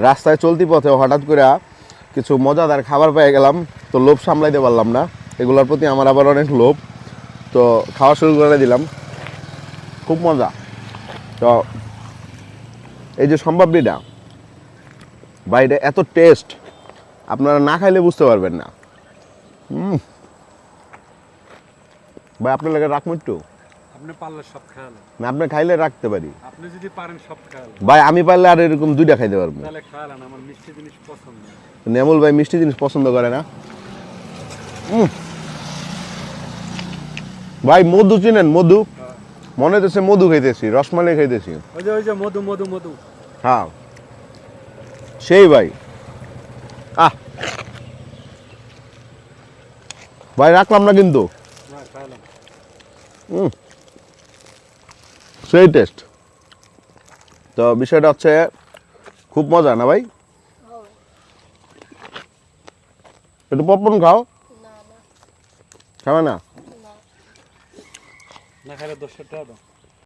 রাস্তায় চলতি পথে হঠাৎ করে কিছু মজাদার খাবার পেয়ে গেলাম, তো লোভ সামলাইতে পারলাম না। এগুলোর প্রতি আমার আবার অনেক লোভ, তো খাওয়া শুরু করে দিলাম। খুব মজা। তো এই যে সম্ভাবনীটা ভাই, এটা এত টেস্ট, আপনারা না খাইলে বুঝতে পারবেন না। ভাই আপনার লাগে রাখবো একটু? আপনি পারলে সব খাওয়ালেন, না আপনি খাইলে রাখতে পারি আপনি যদি পারেন সব খাওয়ালেন। ভাই, আমি পারলে আর এরকম 2টা খাইতে পারবো। তাহলে খাওয়ালেন, আমার মিষ্টি জিনিস পছন্দ। নেমুল ভাই মিষ্টি জিনিস পছন্দ করে না। ভাই মধু চিনেন? মধু, মনে হচ্ছে মধু খাইতেছি, রসমালাই খাইতেছি। ওই যে মধু মধু মধু। হ্যাঁ সেই ভাই। ভাই রাখলাম না কিন্তু, সেই টেস্ট। তো বিষয়টা হচ্ছে খুব মজা না ভাই? একটু পপকর্ন খাও। খাবে না? না খাইলে 10 টাকা দাও।